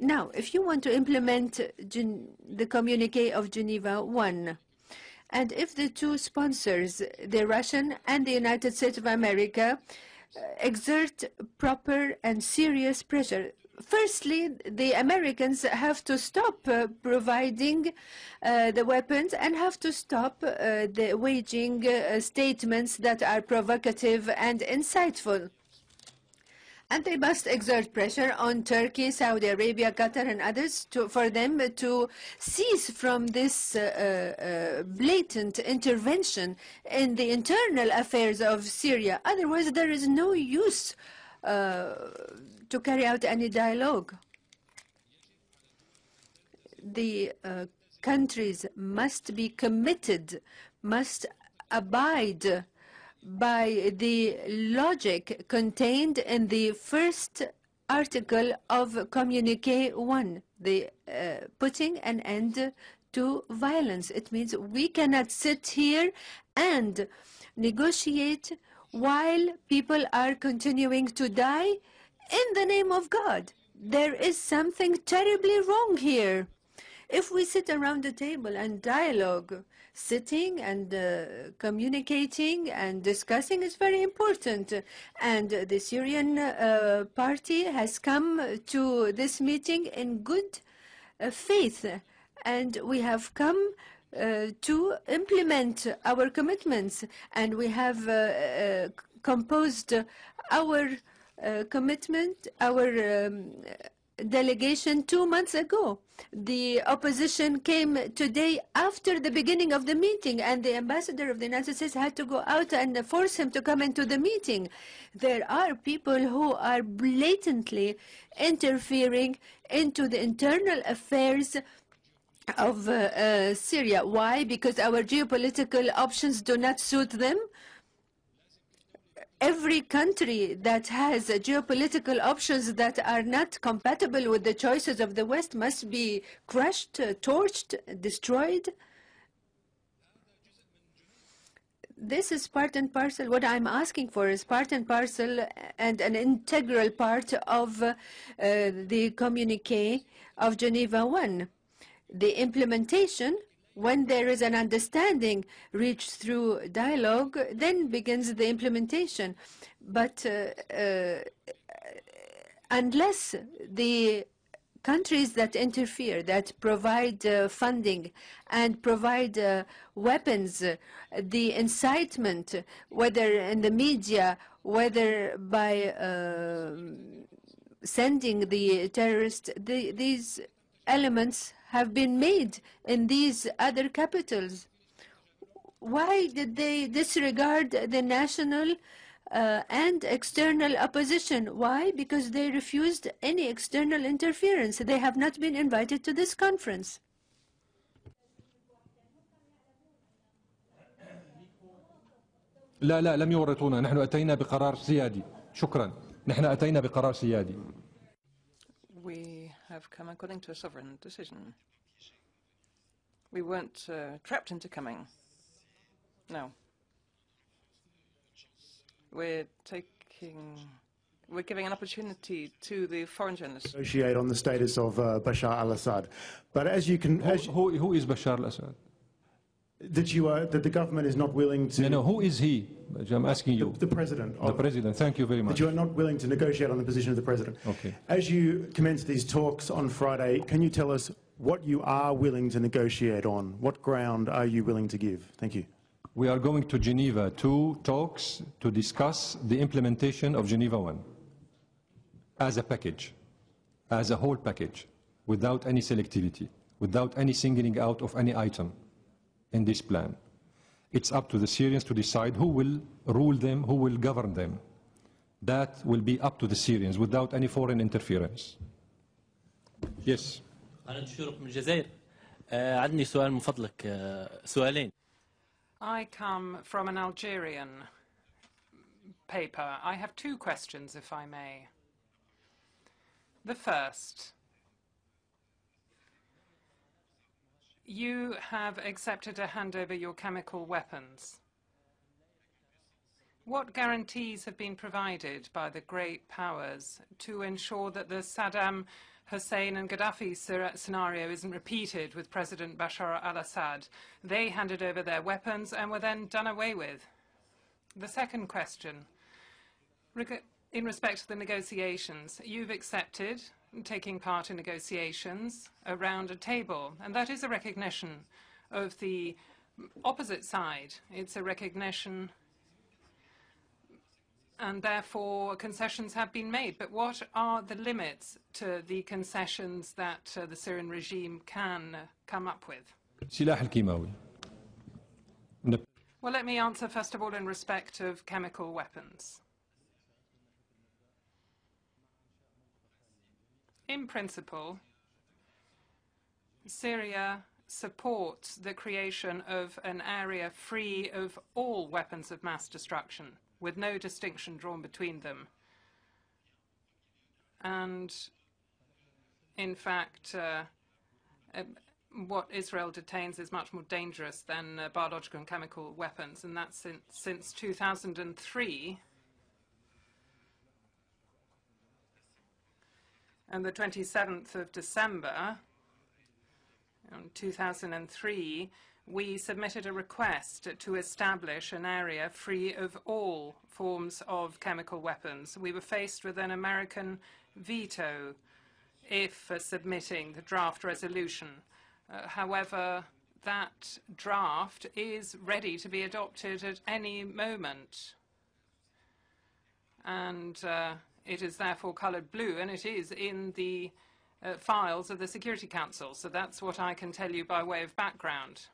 Now, if you want to implement the communique of Geneva 1, and if the two sponsors, the Russian and the United States of America, exert proper and serious pressure. Firstly, the Americans have to stop providing the weapons and have to stop the waging statements that are provocative and insightful. And they must exert pressure on Turkey, Saudi Arabia, Qatar, and others for them to cease from this blatant intervention in the internal affairs of Syria. Otherwise, there is no use to carry out any dialogue. The countries must be committed, must abide by the logic contained in the first article of Communique 1, the putting an end to violence. It means we cannot sit here and negotiate while people are continuing to die in the name of God. There is something terribly wrong here. If we sit around the table and dialogue, sitting and communicating and discussing is very important. And the Syrian party has come to this meeting in good faith. And we have come to implement our commitments. And we have composed our commitment, our delegation 2 months ago. The opposition came today after the beginning of the meeting, and the ambassador of the United States had to go out and force him to come into the meeting. There are people who are blatantly interfering into the internal affairs of Syria. Why? Because our geopolitical options do not suit them. Every country that has geopolitical options that are not compatible with the choices of the West must be crushed, torched, destroyed. This is part and parcel. What I'm asking for is part and parcel and an integral part of the communiqué of Geneva 1. The implementation, when there is an understanding reached through dialogue, then begins the implementation. But unless the countries that interfere, that provide funding and provide weapons, the incitement, whether in the media, whether by sending the terrorists, these elements have been made in these other capitals. Why did they disregard the national and external opposition? Why? Because they refused any external interference. They have not been invited to this conference. لا لم يورطونا. نحن أتينا بقرار سيادي. شكرا. نحن أتينا بقرار سيادي. We have come according to a sovereign decision. We weren't trapped into coming. No. We're giving an opportunity to the foreign journalists. Negotiate on the status of Bashar al-Assad. But as you can... Who is Bashar al-Assad? That the government is not willing to... No, who is he? I'm asking you. The president. The president, thank you very much. That you are not willing to negotiate on the position of the president. Okay. As you commence these talks on Friday, can you tell us what you are willing to negotiate on? What ground are you willing to give? Thank you. We are going to Geneva to talks to discuss the implementation of Geneva 1 as a package, as a whole package, without any selectivity, without any singling out of any item in this plan. It's up to the Syrians to decide who will rule them, who will govern them. That will be up to the Syrians without any foreign interference. Yes. أنا شرق من الجزائر. عندي سؤال من فضلك سؤالين. I come from an Algerian paper. I have 2 questions, if I may. The first, you have accepted to hand over your chemical weapons. What guarantees have been provided by the great powers to ensure that the Saddam Hussein and Gaddafi scenario isn't repeated with President Bashar al-Assad? They handed over their weapons and were then done away with. The second question, in respect to the negotiations, you've accepted taking part in negotiations around a table, and that is a recognition of the opposite side. It's a recognition, and therefore concessions have been made. But what are the limits to the concessions that the Syrian regime can come up with? Well, let me answer first of all in respect of chemical weapons. In principle, Syria supports the creation of an area free of all weapons of mass destruction, with no distinction drawn between them. And in fact, what Israel detains is much more dangerous than biological and chemical weapons, and that's since 2003. And the 27th of December, In 2003, we submitted a request to establish an area free of all forms of chemical weapons. We were faced with an American veto if submitting the draft resolution. However, that draft is ready to be adopted at any moment. And it is therefore coloured blue, and it is in the files of the Security Council. So that's what I can tell you by way of background.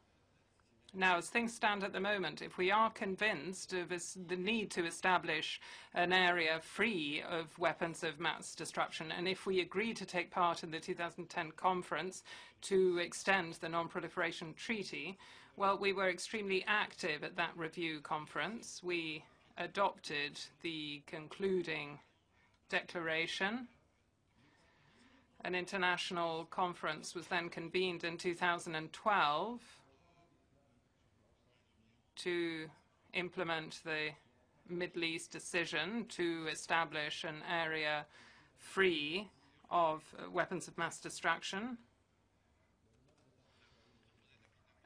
Now, as things stand at the moment, if we are convinced of the need to establish an area free of weapons of mass destruction, and if we agree to take part in the 2010 conference to extend the Non-Proliferation Treaty, well, we were extremely active at that review conference. We adopted the concluding declaration. An international conference was then convened in 2012 to implement the Middle East decision to establish an area free of weapons of mass destruction.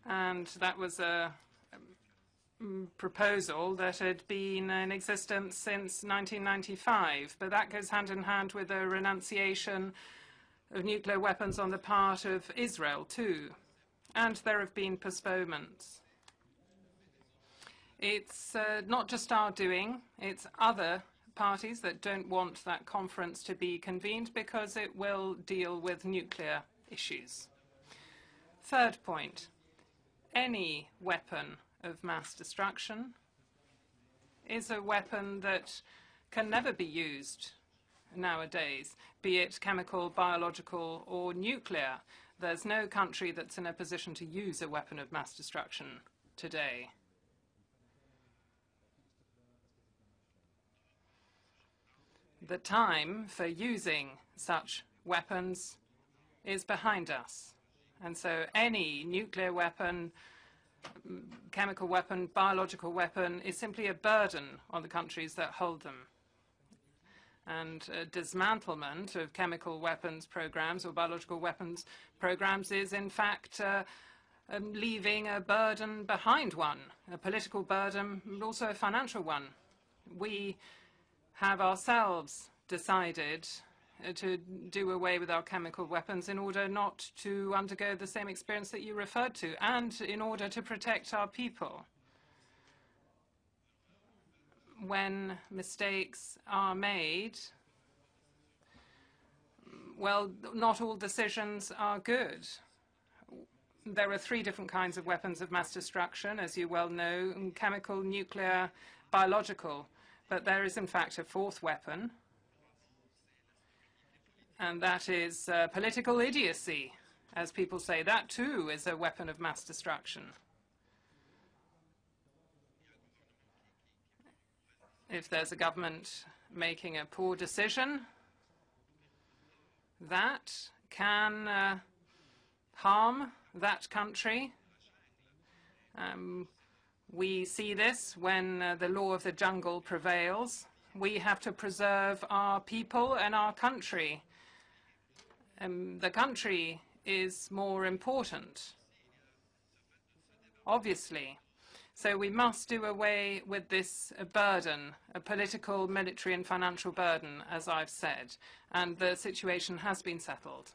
And that was a proposal that had been in existence since 1995, but that goes hand in hand with a renunciation of nuclear weapons on the part of Israel too, and there have been postponements. It's not just our doing, it's other parties that don't want that conference to be convened because it will deal with nuclear issues. Third point, any weapon of mass destruction is a weapon that can never be used nowadays, be it chemical, biological, or nuclear. There's no country that's in a position to use a weapon of mass destruction today. The time for using such weapons is behind us. And so any nuclear weapon, chemical weapon, biological weapon is simply a burden on the countries that hold them. And dismantlement of chemical weapons programs or biological weapons programs is, in fact, leaving a burden behind one, a political burden, but also a financial one. We have ourselves decided to do away with our chemical weapons in order not to undergo the same experience that you referred to, and in order to protect our people. When mistakes are made, well, not all decisions are good. There are three different kinds of weapons of mass destruction, as you well know: chemical, nuclear, biological. But there is, in fact, a fourth weapon, and that is political idiocy, as people say. That, too, is a weapon of mass destruction. If there's a government making a poor decision, that can harm that country. We see this when the law of the jungle prevails. We have to preserve our people and our country. The country is more important, obviously. So we must do away with this burden, a political, military and financial burden, as I've said. And the situation has been settled.